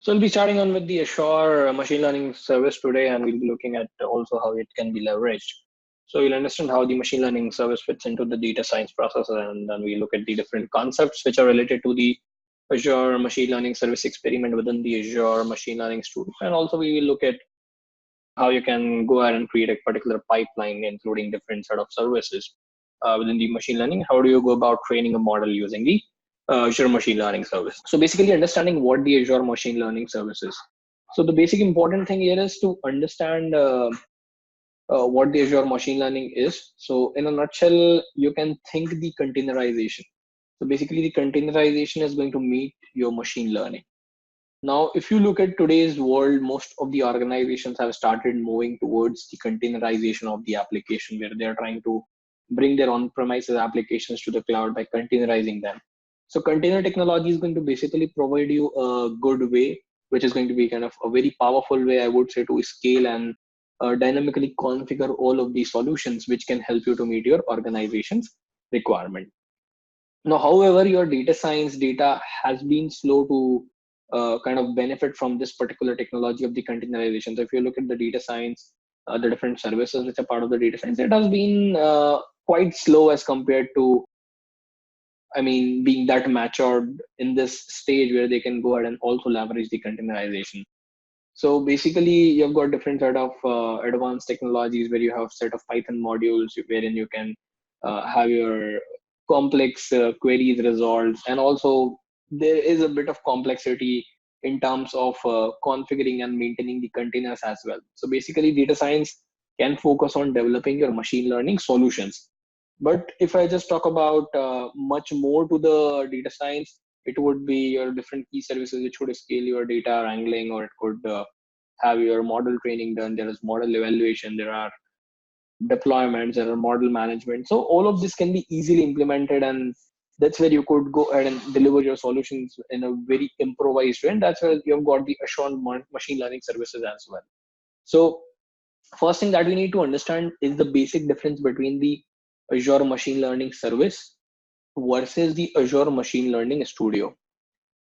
So we'll be starting on with the Azure machine learning service today, and we'll be looking at also how it can be leveraged. So you'll understand how the machine learning service fits into the data science process, and then we look at the different concepts which are related to the Azure machine learning service experiment within the Azure machine learning studio. And also we will look at how you can go ahead and create a particular pipeline, including different set of services within the machine learning. How do you go about training a model using the Azure machine learning service? So basically understanding what the Azure machine learning service is. So the basic important thing here is to understand what the Azure machine learning is. So in a nutshell, you can think the containerization. So basically the containerization is going to meet your machine learning. Now, if you look at today's world, most of the organizations have started moving towards the containerization of the application, where they're trying to bring their on-premises applications to the cloud by containerizing them. So container technology is going to basically provide you a good way, which is going to be kind of a very powerful way, I would say, to scale and dynamically configure all of these solutions, which can help you to meet your organization's requirement. Now, however, your data science data has been slow to kind of benefit from this particular technology of the containerization. So if you look at the data science, the different services which are part of the data science, it has been quite slow as compared to, I mean, being that matured in this stage where they can go ahead and also leverage the containerization. So basically, you've got different set of advanced technologies where you have set of Python modules wherein you can have your complex queries resolved, and also there is a bit of complexity in terms of configuring and maintaining the containers as well. So basically, data science can focus on developing your machine learning solutions. But if I just talk about much more to the data science, it would be your different key services which would scale your data wrangling, or it could have your model training done. There is model evaluation, there are deployments, there are model management. So all of this can be easily implemented, and that's where you could go ahead and deliver your solutions in a very improvised way. And that's where you've got the Azure machine learning services as well. So first thing that we need to understand is the basic difference between the Azure machine learning service versus the Azure machine learning studio.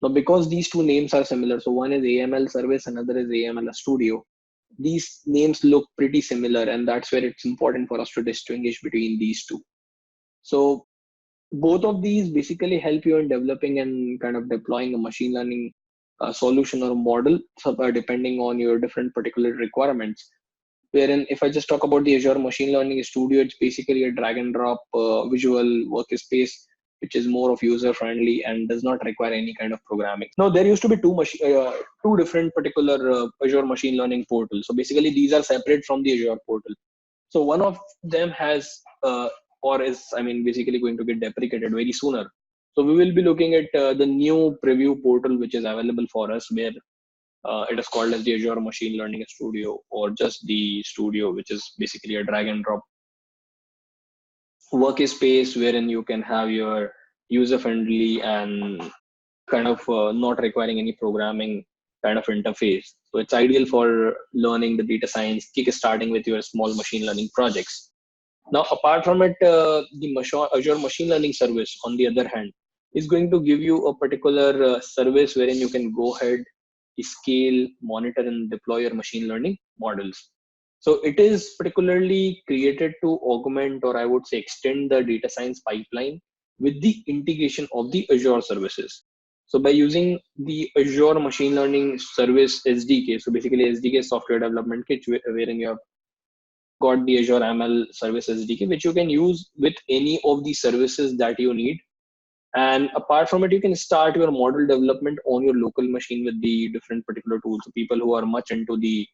Now, because these two names are similar, so one is AML service, another is AML studio. These names look pretty similar, and that's where it's important for us to distinguish between these two. So both of these basically help you in developing and kind of deploying a machine learning solution or model, depending on your different particular requirements. Wherein, if I just talk about the Azure Machine Learning Studio, it's basically a drag and drop visual workspace, which is more of user friendly and does not require any kind of programming. Now, there used to be two different particular Azure Machine Learning portals. So basically, these are separate from the Azure portal. So one of them has, or is, I mean, basically going to get deprecated very sooner. So we will be looking at the new preview portal, which is available for us, where it is called as the Azure Machine Learning Studio, or just the Studio, which is basically a drag and drop workspace wherein you can have your user friendly and kind of not requiring any programming kind of interface. So it's ideal for learning the data science, kick starting with your small machine learning projects. Now, apart from it, the Azure Machine Learning Service, on the other hand, is going to give you a particular service wherein you can go ahead, scale, monitor, and deploy your machine learning models. So it is particularly created to augment, or I would say extend, the data science pipeline with the integration of the Azure services. So by using the Azure Machine Learning Service SDK, so basically SDK software development kit, wherein you have got the Azure ML service SDK, which you can use with any of the services that you need. And apart from it, you can start your model development on your local machine with the different particular tools. So people who are much into the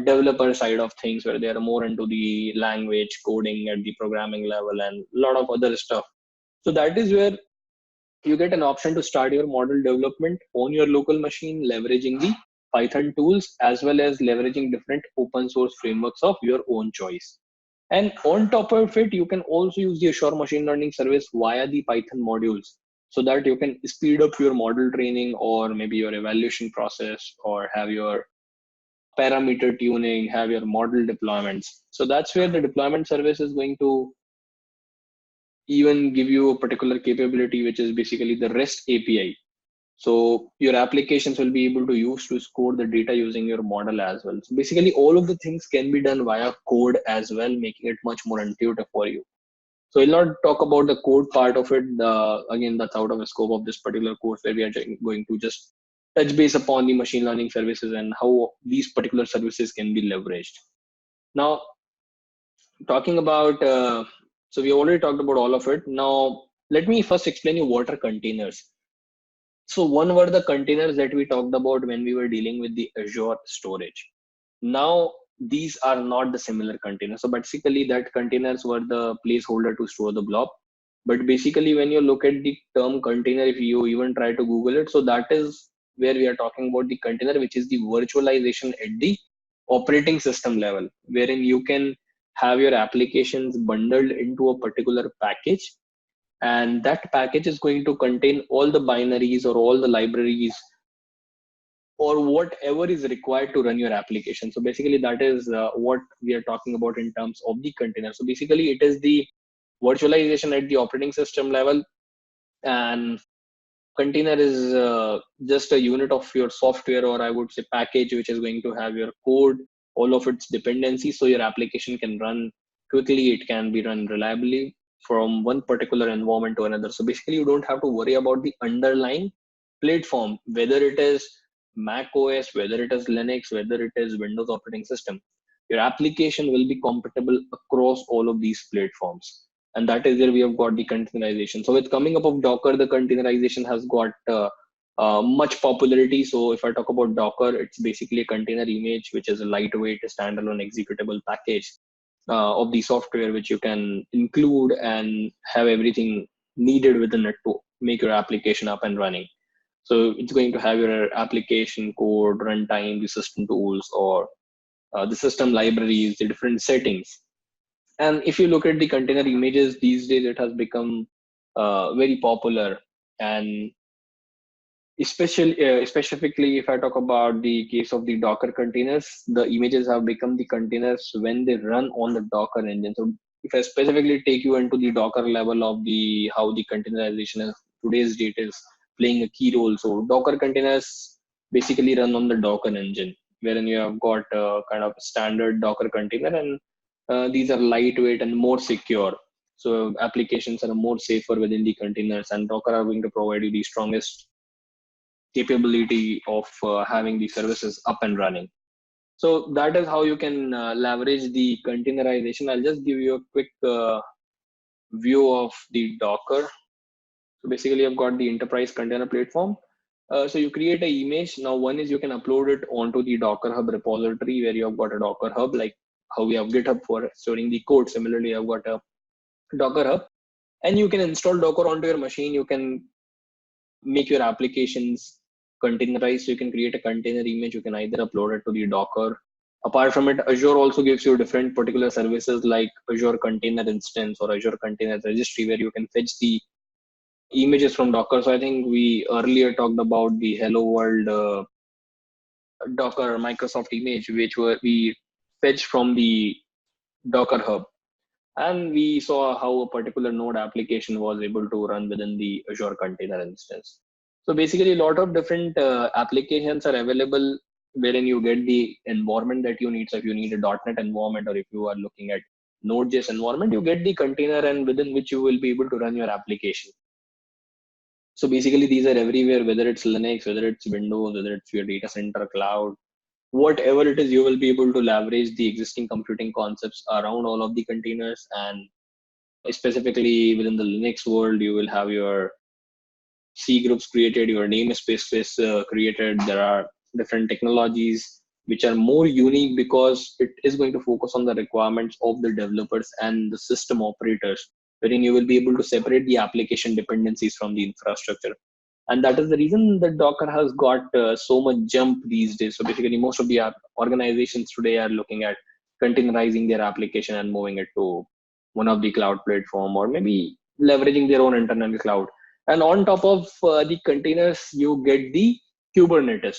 developer side of things, where they are more into the language coding at the programming level and a lot of other stuff. So that is where you get an option to start your model development on your local machine, leveraging the Python tools, as well as leveraging different open source frameworks of your own choice. And on top of it, you can also use the Azure Machine Learning Service via the Python modules, so that you can speed up your model training, or maybe your evaluation process, or have your parameter tuning, have your model deployments. So that's where the deployment service is going to even give you a particular capability, which is basically the REST API. So your applications will be able to use to score the data using your model as well. So basically all of the things can be done via code as well, making it much more intuitive for you. So we'll not talk about the code part of it. Again, that's out of the scope of this particular course, where we are going to just touch base upon the machine learning services and how these particular services can be leveraged. Now, talking about, so we already talked about all of it. Now, let me first explain you what are containers. So one were the containers that we talked about when we were dealing with the Azure storage. Now these are not the similar containers. So basically that containers were the placeholder to store the blob. But basically when you look at the term container, if you even try to Google it, so that is where we are talking about the container, which is the virtualization at the operating system level, wherein you can have your applications bundled into a particular package, and that package is going to contain all the binaries or all the libraries or whatever is required to run your application. So basically that is what we are talking about in terms of the container. So basically it is the virtualization at the operating system level, and container is just a unit of your software, or I would say package, which is going to have your code, all of its dependencies, so your application can run quickly, it can be run reliably from one particular environment to another. So basically you don't have to worry about the underlying platform, whether it is Mac OS, whether it is Linux, whether it is Windows operating system. Your application will be compatible across all of these platforms, and that is where we have got the containerization. So with coming up of Docker, the containerization has got much popularity. So if I talk about Docker, it's basically a container image, which is a lightweight standalone executable package of the software, which you can include and have everything needed within it to make your application up and running. So it's going to have your application code, runtime, the system tools, or the system libraries, the different settings. And if you look at the container images these days, it has become very popular. And especially specifically if I talk about the case of the Docker containers, the images have become the containers when they run on the Docker engine. So if I specifically take you into the Docker level of the how the containerization is today's date is playing a key role. So Docker containers basically run on the Docker engine, wherein you have got kind of standard Docker container, and these are lightweight and more secure. So applications are more safer within the containers, and Docker are going to provide you the strongest capability of having the services up and running. So that is how you can leverage the containerization. I'll just give you a quick view of the Docker. So basically, I've got the enterprise container platform. So you create an image. Now, one is you can upload it onto the Docker Hub repository, where you have got a Docker Hub, like how we have GitHub for storing the code. Similarly, I've got a Docker Hub, and you can install Docker onto your machine. You can make your applications containerized. So you can create a container image. You can either upload it to the Docker. Apart from it, Azure also gives you different particular services like Azure Container Instance or Azure Container Registry, where you can fetch the images from Docker. So I think we earlier talked about the Hello World Docker Microsoft image, which were we fetched from the Docker Hub, and we saw how a particular node application was able to run within the Azure Container Instance. So basically, a lot of different applications are available wherein you get the environment that you need. So if you need a .NET environment, or if you are looking at Node.js environment, you get the container, and within which you will be able to run your application. So basically, these are everywhere, whether it's Linux, whether it's Windows, whether it's your data center, cloud, whatever it is, you will be able to leverage the existing computing concepts around all of the containers. And specifically within the Linux world, you will have your C groups created, your namespace created. There are different technologies which are more unique because it is going to focus on the requirements of the developers and the system operators, wherein you will be able to separate the application dependencies from the infrastructure. And that is the reason that Docker has got so much jump these days. So basically, most of the organizations today are looking at containerizing their application and moving it to one of the cloud platform, or maybe leveraging their own internal cloud. And on top of the containers, you get the Kubernetes.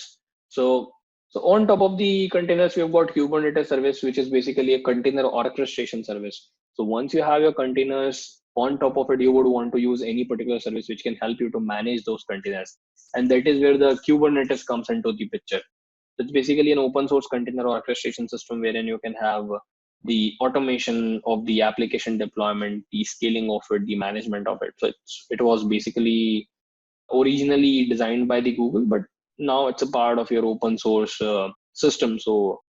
So on top of the containers, we have got Kubernetes service, which is basically a container orchestration service. So once you have your containers on top of it, you would want to use any particular service which can help you to manage those containers. And that is where the Kubernetes comes into the picture. It's basically an open source container orchestration system wherein you can have the automation of the application deployment, the scaling of it, the management of it. So it was basically originally designed by the Google, but now it's a part of your open source system. So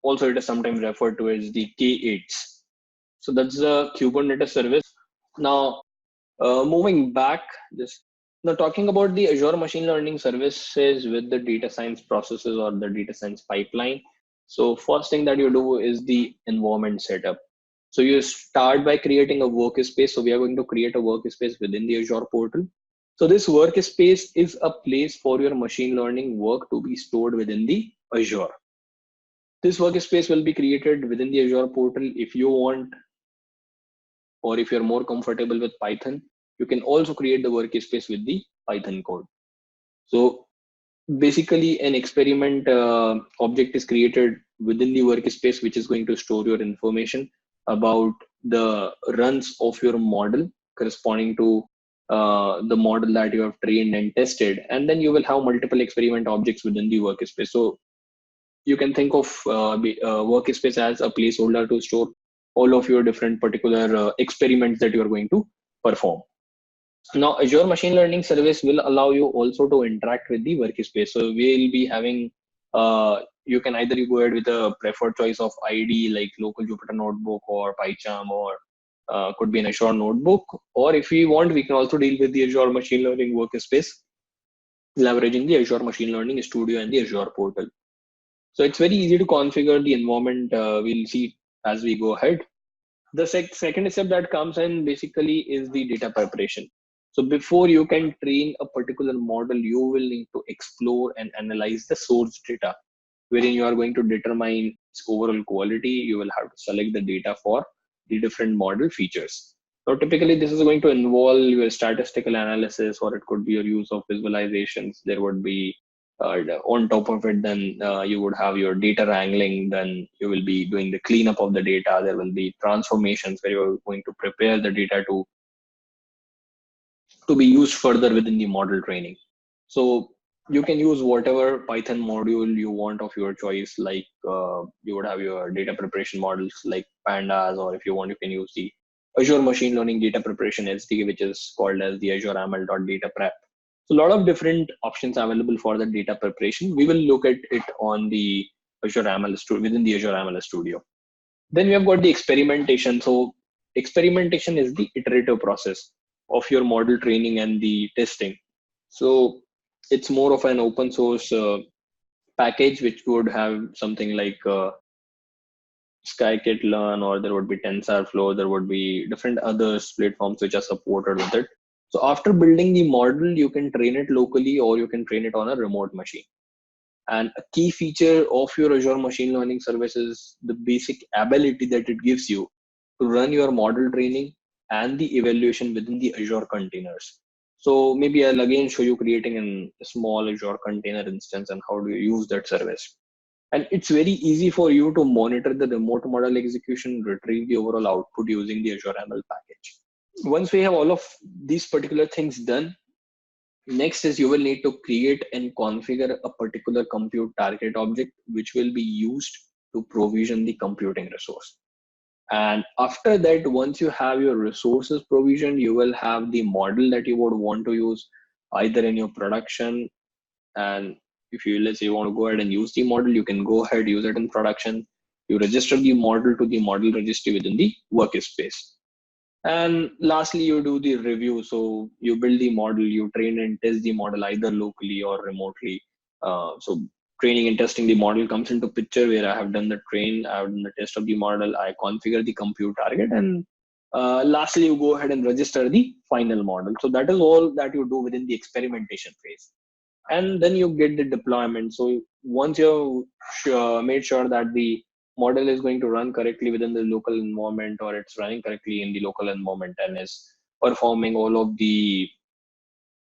also it is sometimes referred to as the K8s. So that's the Kubernetes service. Now, moving back, just now talking about the Azure machine learning services with the data science processes or the data science pipeline. So first thing that you do is the environment setup. So you start by creating a workspace. So we are going to create a workspace within the Azure portal. So this workspace is a place for your machine learning work to be stored within the Azure. This workspace will be created within the Azure portal. If you want, or if you're more comfortable with Python, you can also create the workspace with the Python code. So basically an experiment object is created within the workspace, which is going to store your information about the runs of your model corresponding to the model that you have trained and tested. And then you will have multiple experiment objects within the workspace. So you can think of workspace as a placeholder to store all of your different particular experiments that you are going to perform. Now, Azure Machine Learning Service will allow you also to interact with the workspace. So we'll be having, you can either go ahead with a preferred choice of ID like local Jupyter Notebook or PyCharm, or could be an Azure Notebook. Or if we want, we can also deal with the Azure Machine Learning Workspace, leveraging the Azure Machine Learning Studio and the Azure portal. So it's very easy to configure the environment. We'll see as we go ahead. The second step that comes in basically is the data preparation. So before you can train a particular model, you will need to explore and analyze the source data, wherein you are going to determine its overall quality. You will have to select the data for the different model features. So typically this is going to involve your statistical analysis, or it could be your use of visualizations. There would be on top of it, then you would have your data wrangling. Then you will be doing the cleanup of the data. There will be transformations where you're going to prepare the data to be used further within the model training. So you can use whatever Python module you want of your choice. Like you would have your data preparation models like pandas, or if you want, you can use the Azure Machine Learning Data Preparation SDK, which is called as the Azure ML data prep. So a lot of different options available for the data preparation. We will look at it on the Azure ML Studio, within the Azure ML Studio. Then we have got the experimentation. So experimentation is the iterative process of your model training and the testing. So it's more of an open source package, which would have something like scikit-learn, or there would be TensorFlow. There would be different other platforms which are supported with it. So after building the model, you can train it locally, or you can train it on a remote machine. And a key feature of your Azure Machine Learning Service is the basic ability that it gives you to run your model training and the evaluation within the Azure containers. So maybe I'll again show you creating a small Azure container instance and how do you use that service. And it's very easy for you to monitor the remote model execution, retrieve the overall output using the Azure ML package. Once we have all of these particular things done, next is you will need to create and configure a particular compute target object, which will be used to provision the computing resource. And after that, once you have your resources provisioned, you will have the model that you would want to use either in your production. And if you, let's say you want to go ahead and use the model, you can go ahead, use it in production. You register the model to the model registry within the workspace. And lastly, you do the review. So you build the model, you train and test the model either locally or remotely. So training and testing the model comes into picture, where I have done the train, I have done the test of the model, I configure the compute target, and lastly, you go ahead and register the final model. So that is all that you do within the experimentation phase. And then you get the deployment. So once you've made sure that the model is going to run correctly within the local environment, or it's running correctly in the local environment and is performing all of the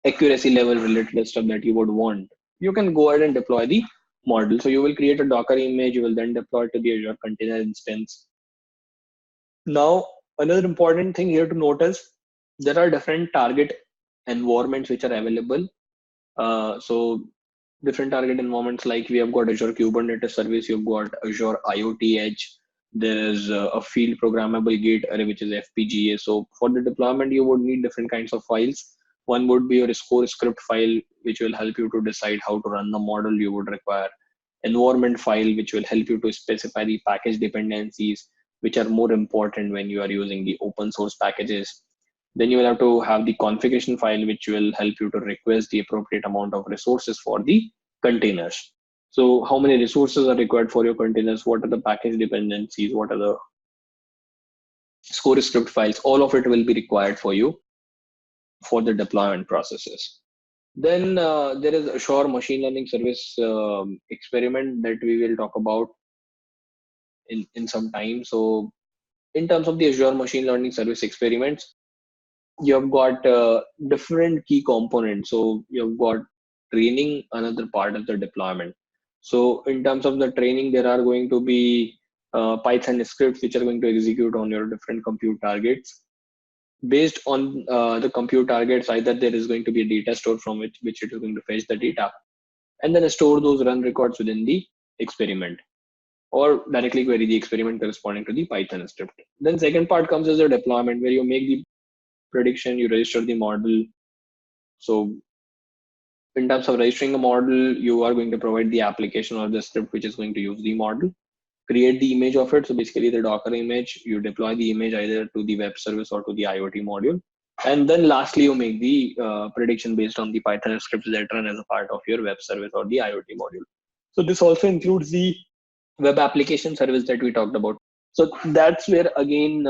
accuracy level related stuff that you would want, you can go ahead and deploy the model. So you will create a Docker image, you will then deploy to the Azure container instance. Now, Another important thing here to notice, there are different target environments which are available. So different target environments, like we have got Azure Kubernetes Service, you've got Azure IoT Edge, there is a field programmable gate array, which is FPGA. So for the deployment, you would need different kinds of files. One would be your score script file, which will help you to decide how to run the model you would require. Environment file, which will help you to specify the package dependencies, which are more important when you are using the open source packages. Then you will have to have the configuration file, which will help you to request the appropriate amount of resources for the containers. So how many resources are required for your containers? What are the package dependencies? What are the score script files? All of it will be required for you for the deployment processes. Then there is Azure machine learning service experiment that we will talk about in some time. So in terms of the Azure machine learning service experiments, you have got different key components. So you've got training, another part of the deployment. So in terms of the training, there are going to be Python scripts which are going to execute on your different compute targets. Based on the compute targets, either there is going to be a data store from which it is going to fetch the data and then store those run records within the experiment, or directly query the experiment corresponding to the Python script. Then second part comes as a deployment, where you make the prediction, you register the model. So in terms of registering a model, you are going to provide the application or the script which is going to use the model, create the image of it. So basically the Docker image, you deploy the image either to the web service or to the IoT module. And then lastly, you make the prediction based on the Python scripts that run as a part of your web service or the IoT module. So this also includes the web application service that we talked about. So that's where again,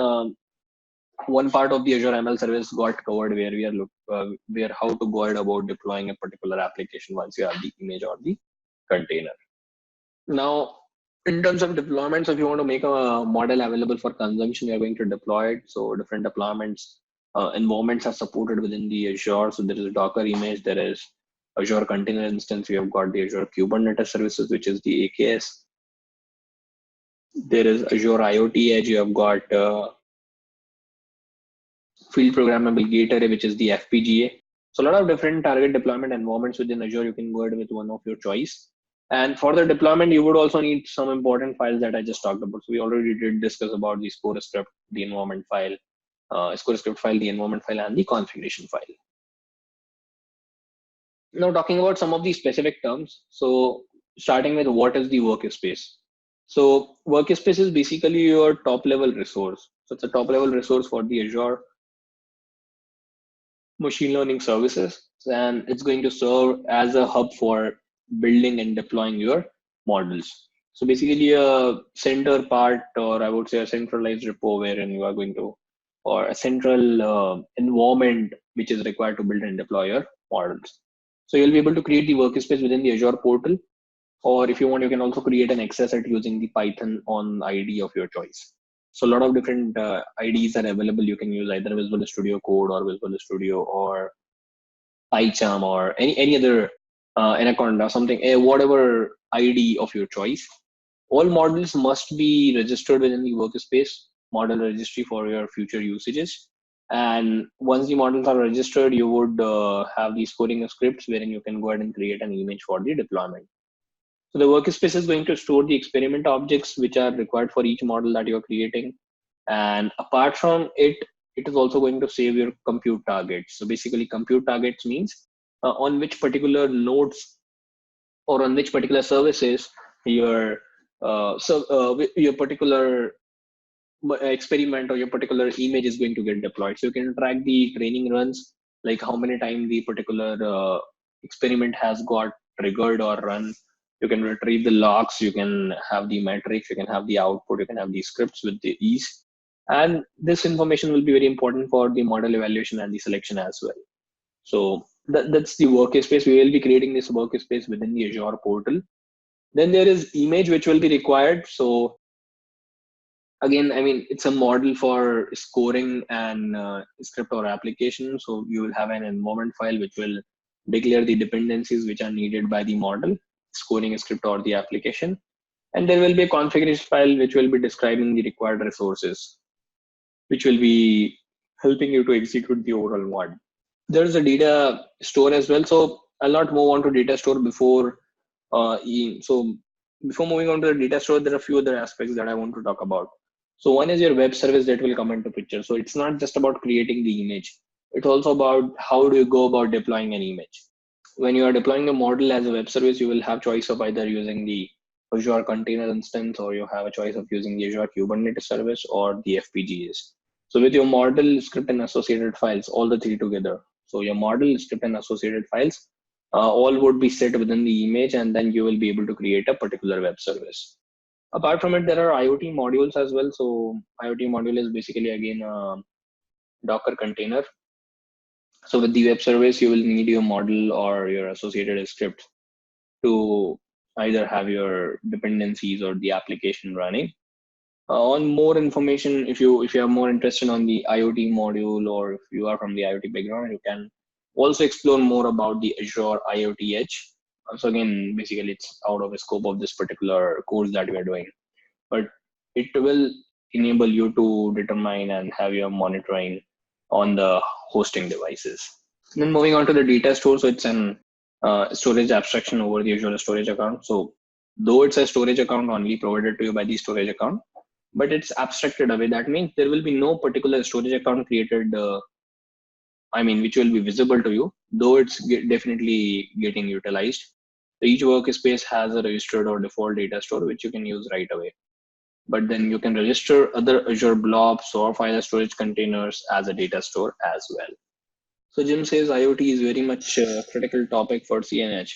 one part of the Azure ML service got covered, where we are where how to go ahead about deploying a particular application once you have the image or the container. Now, in terms of deployments, if you want to make a model available for consumption, you are going to deploy it. So different deployments environments are supported within the Azure. So there is a Docker image, there is Azure Container Instance. We have got the Azure Kubernetes Services, which is the AKS. There is Azure IoT Edge. You have got field programmable gate array, which is the FPGA. So a lot of different target deployment environments within Azure. You can go ahead with one of your choice. And for the deployment, you would also need some important files that I just talked about. So we already did discuss about the score script, the environment file, score script file, the environment file, and the configuration file. Now talking about some of the specific terms. So starting with what is the workspace. So workspace is basically your top level resource. So it's a top level resource for the Azure machine learning services, and it's going to serve as a hub for building and deploying your models. So basically a center part, or I would say a centralized repo wherein you are going to, or a central environment which is required to build and deploy your models. So you'll be able to create the workspace within the Azure portal, or if you want, you can also create an access it using the Python on ID of your choice. So a lot of different IDs are available. You can use either Visual Studio Code or Visual Studio or PyCharm or any other Anaconda, something, whatever ID of your choice. All models must be registered within the workspace model registry for your future usages. And once the models are registered, you would have the scoring scripts wherein you can go ahead and create an image for the deployment. So the workspace is going to store the experiment objects which are required for each model that you're creating. And apart from it, it is also going to save your compute targets. So basically compute targets means on which particular nodes or on which particular services your your particular experiment or your particular image is going to get deployed. So you can track the training runs, like how many times the particular experiment has got triggered or run. You can retrieve the logs, you can have the metrics, you can have the output, you can have the scripts with the ease. And this information will be very important for the model evaluation and the selection as well. So that's the workspace. We will be creating this workspace within the Azure portal. Then there is image which will be required. So again, I mean, it's a model for scoring and script or application. So you will have an environment file which will declare the dependencies which are needed by the model, scoring script or the application. And there will be a configuration file which will be describing the required resources. which will be helping you to execute the overall mod. There is a data store as well. So I'll not move on to data store before. So before moving on to the data store, there are a few other aspects that I want to talk about. So one is your web service that will come into picture. So it's not just about creating the image. It's also about how do you go about deploying an image. When you are deploying a model as a web service, you will have choice of either using the Azure container instance, or you have a choice of using the Azure Kubernetes service or the FPGAs. So with your model, script, and associated files, all the three together. So your model, script, and associated files, all would be set within the image, and then you will be able to create a particular web service. Apart from it, there are IoT modules as well. So IoT module is basically again a Docker container. So with the web service, you will need your model or your associated script to either have your dependencies or the application running. On more information, if you are more interested on the IoT module, or if you are from the IoT background, you can also explore more about the Azure IoT Edge. So again, basically, it's out of the scope of this particular course that we are doing, but it will enable you to determine and have your monitoring on the hosting devices. Then moving on to the data store, so it's an storage abstraction over the Azure storage account. So though it's a storage account only provided to you by the storage account, but it's abstracted away. That means there will be no particular storage account created, which will be visible to you, though it's definitely getting utilized. So each workspace has a registered or default data store, which you can use right away. But then you can register other Azure blobs or file storage containers as a data store as well. So Jim says IoT is very much a critical topic for CNH.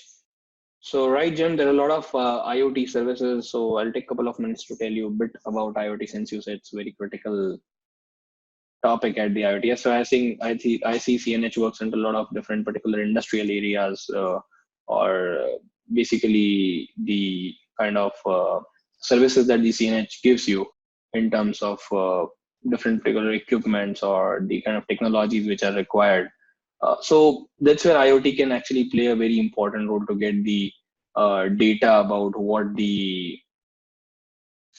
So right, Jim, there are a lot of IoT services. So I'll take a couple of minutes to tell you a bit about IoT, since you said it's very critical topic at the IoT. So I see CNH works into a lot of different particular industrial areas, or basically the kind of services that the CNH gives you in terms of different particular equipments or the kind of technologies which are required. So that's where IoT can actually play a very important role to get the data about what the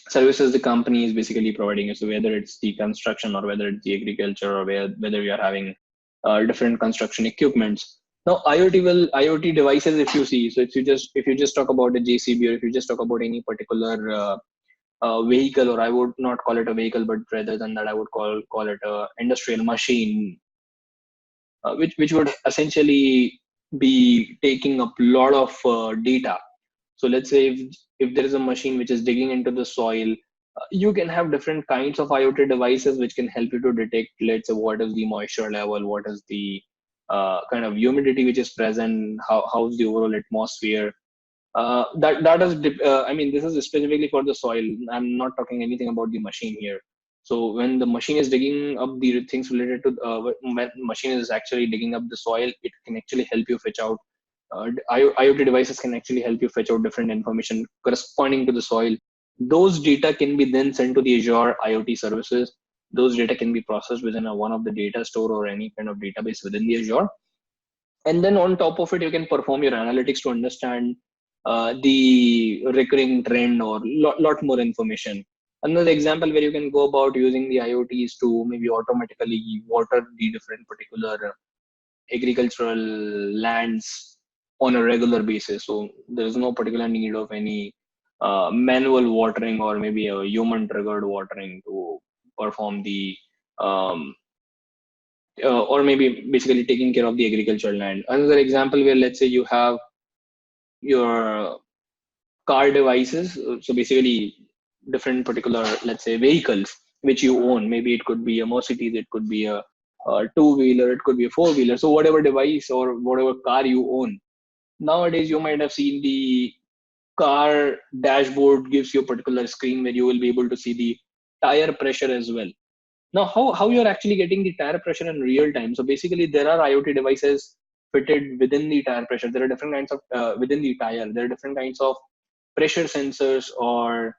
services the company is basically providing you. So whether it's the construction, or whether it's the agriculture, or whether you are having different construction equipments. Now IoT devices, if you see, so if you just talk about a JCB, or if you just talk about any particular vehicle, or I would not call it a vehicle, but rather than that, I would call it a industrial machine, which would essentially be taking up a lot of data. So let's say if there is a machine which is digging into the soil, you can have different kinds of IoT devices which can help you to detect, let's say, what is the moisture level, what is the kind of humidity which is present, how's the overall atmosphere. That is, this is specifically for the soil. I'm not talking anything about the machine here. So when the machine is digging up the things related to, when machine is actually digging up the soil, it can actually help you fetch out. IoT devices can actually help you fetch out different information corresponding to the soil. Those data can be then sent to the Azure IoT services. Those data can be processed within one of the data store or any kind of database within the Azure. And then on top of it, you can perform your analytics to understand the recurring trend or lot more information. Another example where you can go about using the IoT is to maybe automatically water the different particular agricultural lands on a regular basis. So there is no particular need of any manual watering, or maybe a human triggered watering to perform the or maybe basically taking care of the agricultural land. Another example where, let's say, you have your car devices. So basically different particular, let's say, vehicles which you own. Maybe it could be a Mercedes, it could be a two-wheeler, it could be a four-wheeler. So whatever device or whatever car you own, nowadays you might have seen the car dashboard gives you a particular screen where you will be able to see the tire pressure as well. Now, how you're actually getting the tire pressure in real time? So basically, there are IoT devices fitted within the tire pressure. There are different kinds of within the tire. There are different kinds of pressure sensors, or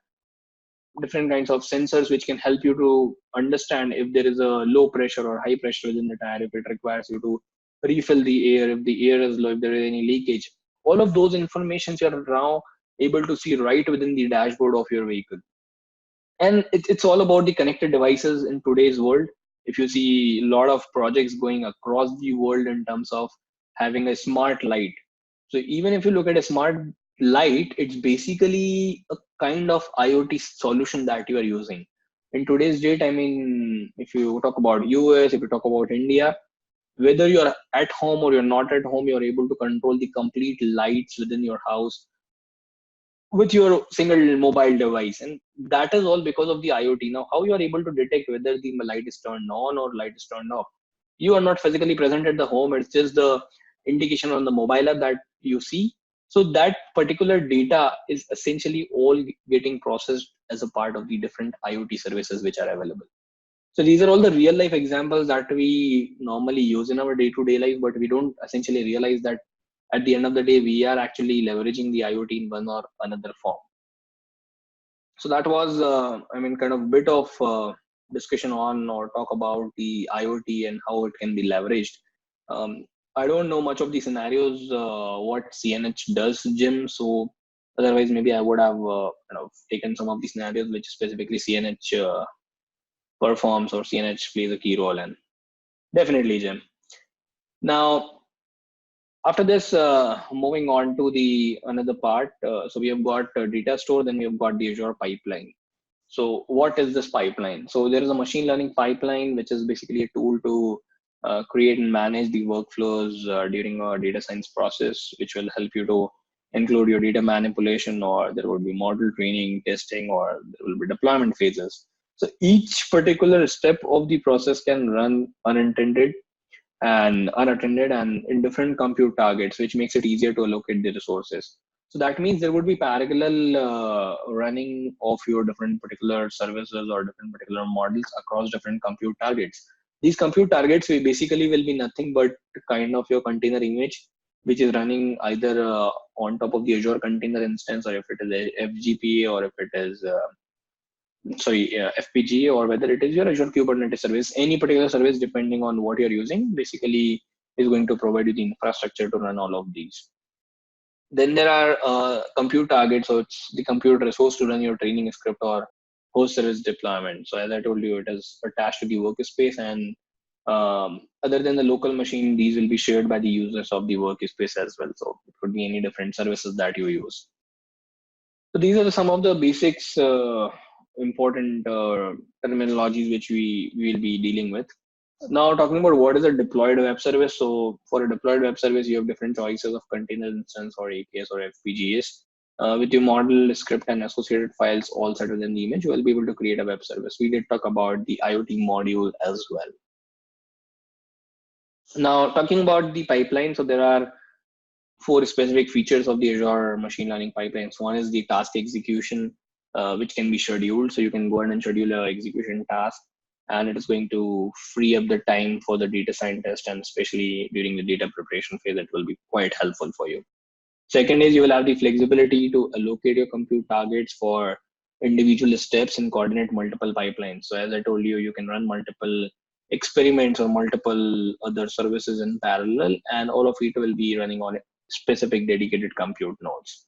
different kinds of sensors which can help you to understand if there is a low pressure or high pressure within the tire. If it requires you to refill the air, if the air is low, if there is any leakage. All of those informations you are now able to see right within the dashboard of your vehicle. And it's all about the connected devices in today's world. If you see a lot of projects going across the world in terms of having a smart light, so even if you look at a smart light, it's basically a kind of IoT solution that you are using in today's date. I mean, if you talk about US, if you talk about India, whether you're at home or you're not at home, you're able to control the complete lights within your house with your single mobile device. And that is all because of the IoT. Now, how you are able to detect whether the light is turned on or light is turned off? You are not physically present at the home. It's just the indication on the mobile app that you see. So that particular data is essentially all getting processed as a part of the different IoT services which are available. So these are all the real life examples that we normally use in our day-to-day life, but we don't essentially realize that at the end of the day, we are actually leveraging the IoT in one or another form. So that was, I mean, kind of bit of discussion on or talk about the IoT and how it can be leveraged. Um, I don't know much of the scenarios, what CNH does, Jim. So otherwise, maybe I would have taken some of the scenarios which specifically CNH performs or CNH plays a key role in. Definitely, Jim. Now, after this, moving on to the another part. So we have got data store, then we have got the Azure pipeline. So what is this pipeline? So there is a machine learning pipeline, which is basically a tool to create and manage the workflows during a data science process, which will help you to include your data manipulation, or there would be model training, testing, or there will be deployment phases. So each particular step of the process can run unintended and unattended and in different compute targets, which makes it easier to allocate the resources. So that means there would be parallel running of your different particular services or different particular models across different compute targets. These compute targets will basically will be nothing but kind of your container image, which is running either on top of the Azure container instance, or if it is a FGPA, or if it is FPGA, or whether it is your Azure Kubernetes service. Any particular service, depending on what you're using, basically is going to provide you the infrastructure to run all of these. Then there are compute targets, so it's the compute resource to run your training script or host service deployment. So as I told you, it is attached to the workspace, and other than the local machine, these will be shared by the users of the workspace as well. So it could be any different services that you use. So these are some of the basics, important terminologies which we will be dealing with. Now, talking about what is a deployed web service. So for a deployed web service, you have different choices of container instance or AKS or FPGAs. With your model, script, and associated files all set within the image, you will be able to create a web service. We did talk about the IoT module as well. Now, talking about the pipeline, so there are four specific features of the Azure machine learning pipelines. One is the task execution, which can be scheduled. So you can go ahead and schedule a execution task, and it is going to free up the time for the data scientist, and especially during the data preparation phase, it will be quite helpful for you. Second is you will have the flexibility to allocate your compute targets for individual steps and coordinate multiple pipelines. So as I told you, you can run multiple experiments or multiple other services in parallel, and all of it will be running on specific dedicated compute nodes.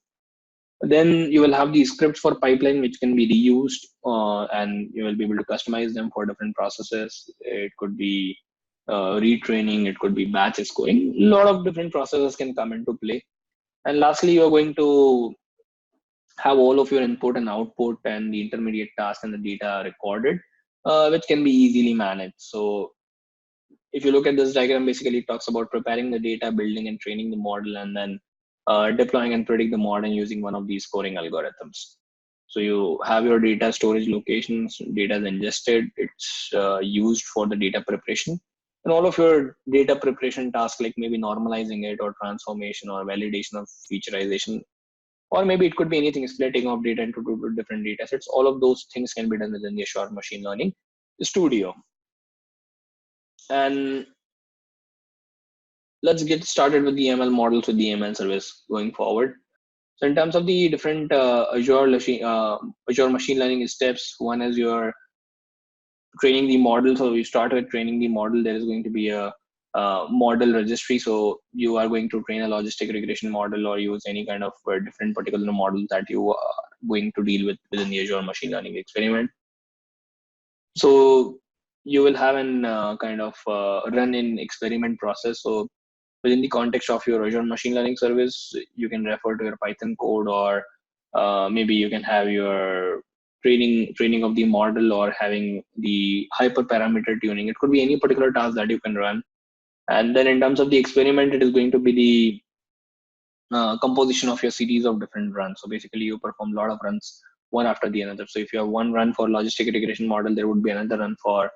Then you will have the scripts for pipeline, which can be reused, and you will be able to customize them for different processes. It could be retraining, it could be batch scoring. A lot of different processes can come into play. And lastly, you are going to have all of your input and output and the intermediate task and the data recorded, which can be easily managed. So if you look at this diagram, basically it talks about preparing the data, building and training the model, and then deploying and predict the model using one of these scoring algorithms. So you have your data storage locations, data is ingested, it's used for the data preparation. And all of your data preparation tasks, like maybe normalizing it or transformation or validation of featureization, or maybe it could be anything, splitting of data into two different data sets. All of those things can be done within the Azure Machine Learning Studio. And let's get started with the ML models with the ML service going forward. So in terms of the different Azure machine learning steps, one is your training the model. So we start with training the model. There is going to be a model registry. So you are going to train a logistic regression model or use any kind of different particular models that you are going to deal with within the Azure machine learning experiment. So you will have an kind of run in experiment process. So within the context of your Azure machine learning service, you can refer to your Python code, or maybe you can have your training of the model, or having the hyperparameter tuning. It could be any particular task that you can run. And then in terms of the experiment, it is going to be the composition of your series of different runs. So basically, you perform a lot of runs one after the another. So if you have one run for logistic regression model, there would be another run for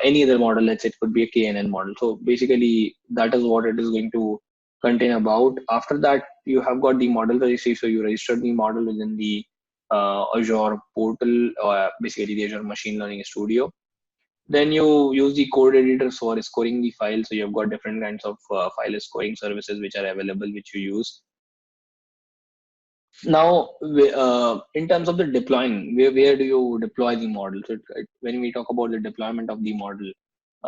any other model. Let's say it could be a KNN model. So basically, that is what it is going to contain about. After that, you have got the model registry. So you register the model within the Azure portal, or basically the Azure Machine Learning Studio. Then you use the code editors for scoring the file. So you've got different kinds of file scoring services which are available, which you use. Now, in terms of the deploying, where do you deploy the model? So when we talk about the deployment of the model,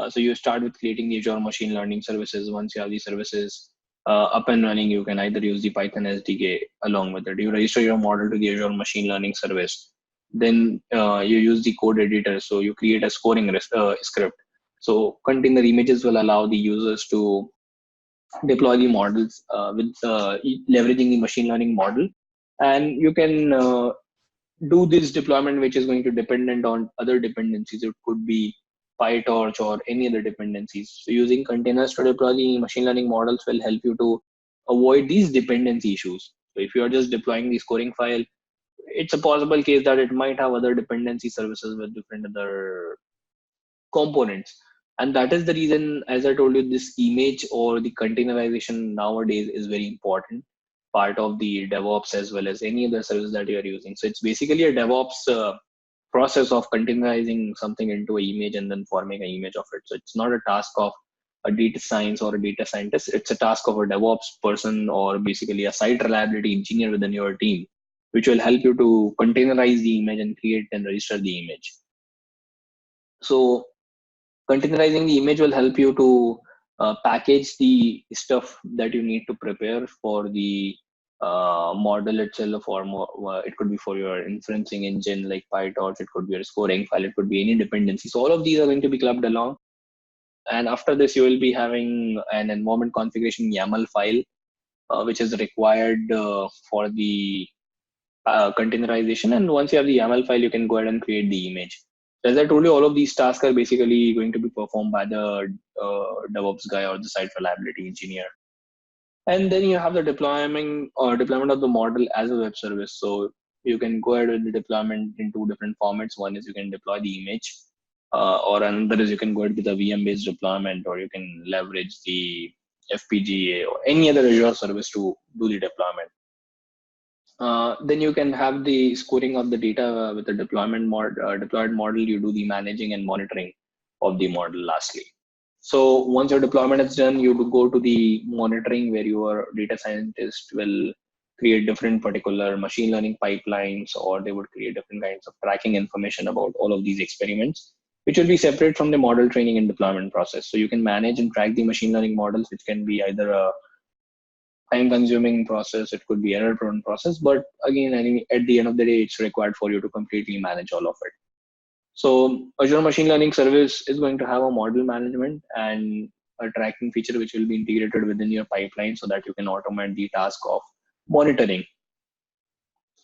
so you start with creating the Azure machine learning services. Once you have the services up and running, you can either use the Python SDK along with it. You register your model to the Azure machine learning service. Then you use the code editor. So you create a scoring script. So container images will allow the users to deploy the models with leveraging the machine learning model. And you can do this deployment, which is going to dependent on other dependencies. It could be PyTorch or any other dependencies. So using containers to deploy the machine learning models will help you to avoid these dependency issues. So if you are just deploying the scoring file, it's a possible case that it might have other dependency services with different other components. And that is the reason, as I told you, this image or the containerization nowadays is very important part of the DevOps, as well as any other service that you are using. So it's basically a DevOps process of containerizing something into an image and then forming an image of it. So it's not a task of a data science or a data scientist. It's a task of a DevOps person, or basically a site reliability engineer within your team, which will help you to containerize the image and create and register the image. So containerizing the image will help you to package the stuff that you need to prepare for the model itself, or more, it could be for your inferencing engine like PyTorch, it could be your scoring file, it could be any dependency. So all of these are going to be clubbed along. And after this, you will be having an environment configuration YAML file, which is required for the containerization. And once you have the YAML file, you can go ahead and create the image. So as I told you, all of these tasks are basically going to be performed by the DevOps guy or the site reliability engineer. And then you have the deployment of the model as a web service. So you can go ahead with the deployment in two different formats. One is you can deploy the image, or another is you can go ahead with a VM based deployment, or you can leverage the FPGA or any other Azure service to do the deployment. Then you can have the scoring of the data with the deployed model. You do the managing and monitoring of the model lastly. So once your deployment is done, you go to the monitoring, where your data scientist will create different particular machine learning pipelines, or they would create different kinds of tracking information about all of these experiments, which will be separate from the model training and deployment process. So you can manage and track the machine learning models, which can be either a time consuming process, it could be error prone process, but again, I think at the end of the day, it's required for you to completely manage all of it. So Azure machine learning service is going to have a model management and a tracking feature, which will be integrated within your pipeline, so that you can automate the task of monitoring.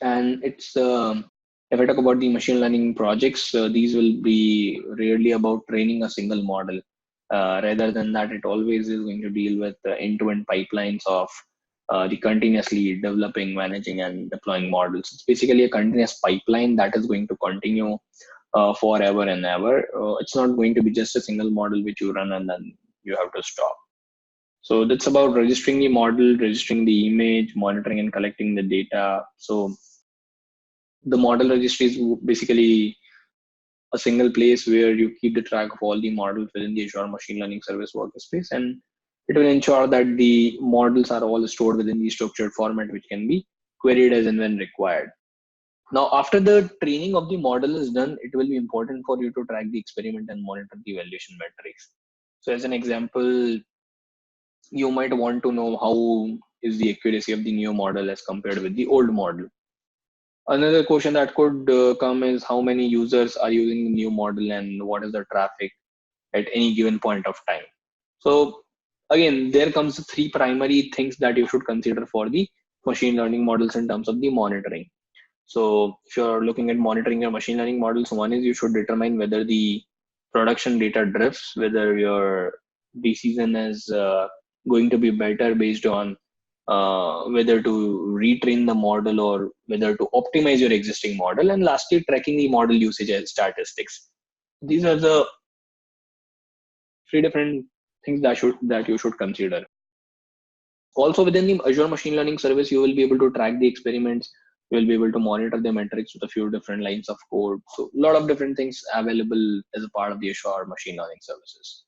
And it's if I talk about the machine learning projects, these will be rarely about training a single model. Rather than that, it always is going to deal with the end-to-end pipelines of the continuously developing, managing, and deploying models. It's basically a continuous pipeline that is going to continue forever and ever. It's not going to be just a single model which you run and then you have to stop. So that's about registering the model, registering the image, monitoring and collecting the data. So the model registry is basically a single place where you keep the track of all the models within the Azure Machine Learning Service workspace, and it will ensure that the models are all stored within the structured format, which can be queried as and when required. Now, after the training of the model is done, it will be important for you to track the experiment and monitor the evaluation metrics. So, as an example, you might want to know how is the accuracy of the new model as compared with the old model. Another question that could come is how many users are using the new model and what is the traffic at any given point of time. So again, there comes the three primary things that you should consider for the machine learning models in terms of the monitoring. So if you're looking at monitoring your machine learning models, one is you should determine whether the production data drifts, whether your decision is going to be better based on whether to retrain the model or whether to optimize your existing model, and lastly, tracking the model usage and statistics. These are the three different things that you should consider. Also within the Azure machine learning service, you will be able to track the experiments. You will be able to monitor the metrics with a few different lines of code. So a lot of different things available as a part of the Azure machine learning services.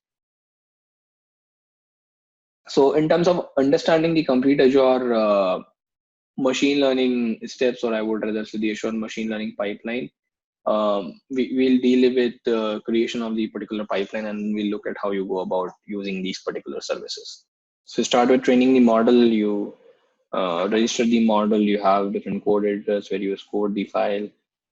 So in terms of understanding the complete Azure machine learning steps, or I would rather say the Azure machine learning pipeline, we'll deal with the creation of the particular pipeline, and we'll look at how you go about using these particular services. So start with training the model. You register the model. You have different code editors where you code the file,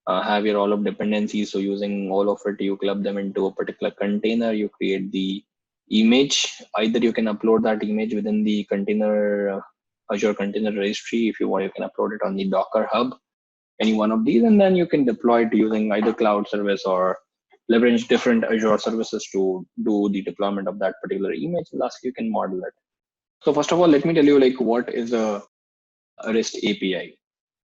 have your all of dependencies. So using all of it, you club them into a particular container. You create the image. Either you can upload that image within the container Azure Container Registry. If you want, you can upload it on the Docker Hub, any one of these, and then you can deploy it using either cloud service or leverage different Azure services to do the deployment of that particular image. And lastly, you can model it. So first of all, let me tell you like what is a REST API.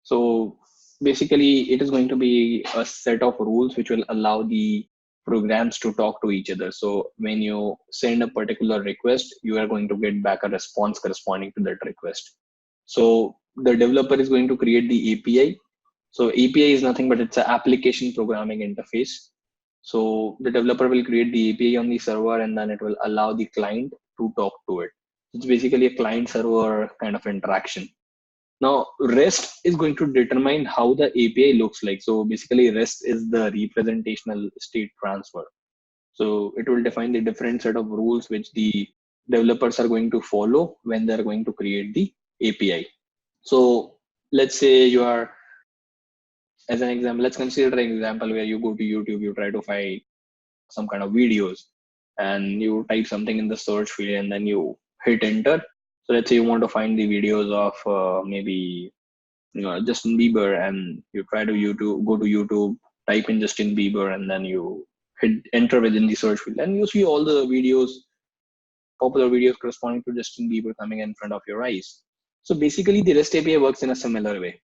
So basically, it is going to be a set of rules which will allow the programs to talk to each other. So when you send a particular request, you are going to get back a response corresponding to that request. So the developer is going to create the API. So API is nothing but it's an application programming interface. So the developer will create the API on the server, and then it will allow the client to talk to it. It's basically a client server kind of interaction. Now, REST is going to determine how the API looks like. So basically, REST is the representational state transfer. So it will define the different set of rules which the developers are going to follow when they're going to create the API. So let's say you are, as an example, let's consider an example where you go to YouTube, you try to find some kind of videos, and you type something in the search field, and then you hit enter. So let's say you want to find the videos of maybe Justin Bieber, and you try to go to YouTube, type in Justin Bieber, and then you hit enter within the search field, and you see all the videos, popular videos corresponding to Justin Bieber coming in front of your eyes. So basically, the REST API works in a similar way.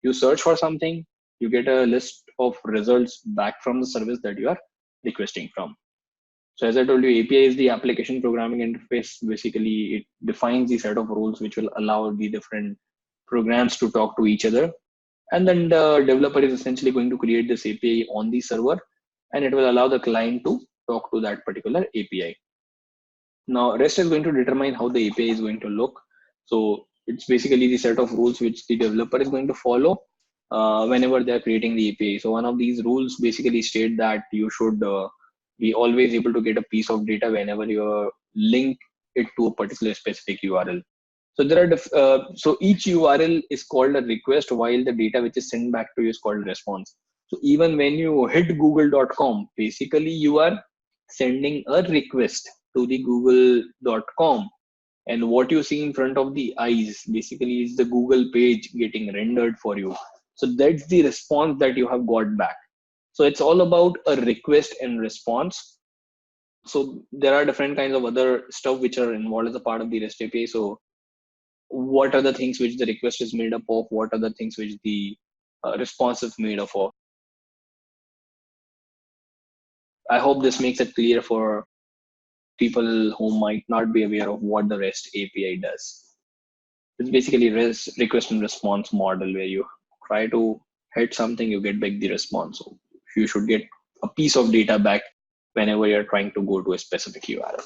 You search for something, you get a list of results back from the service that you are requesting from. So as I told you, API is the application programming interface. Basically, it defines the set of rules which will allow the different programs to talk to each other. And then the developer is essentially going to create this API on the server, and it will allow the client to talk to that particular API. Now, REST is going to determine how the API is going to look. So it's basically the set of rules which the developer is going to follow whenever they're creating the API. So one of these rules basically state that you should be always able to get a piece of data whenever you link it to a particular specific URL. So there are so each URL is called a request, while the data which is sent back to you is called response. So even when you hit google.com, basically you are sending a request to the google.com, and what you see in front of the eyes basically is the Google page getting rendered for you. So that's the response that you have got back. So it's all about a request and response. So there are different kinds of other stuff which are involved as a part of the REST API. So what are the things which the request is made up of? What are the things which the response is made up of? I hope this makes it clear for people who might not be aware of what the REST API does. It's basically REST request and response model where you try to hit something, you get back the response. So you should get a piece of data back whenever you're trying to go to a specific URL.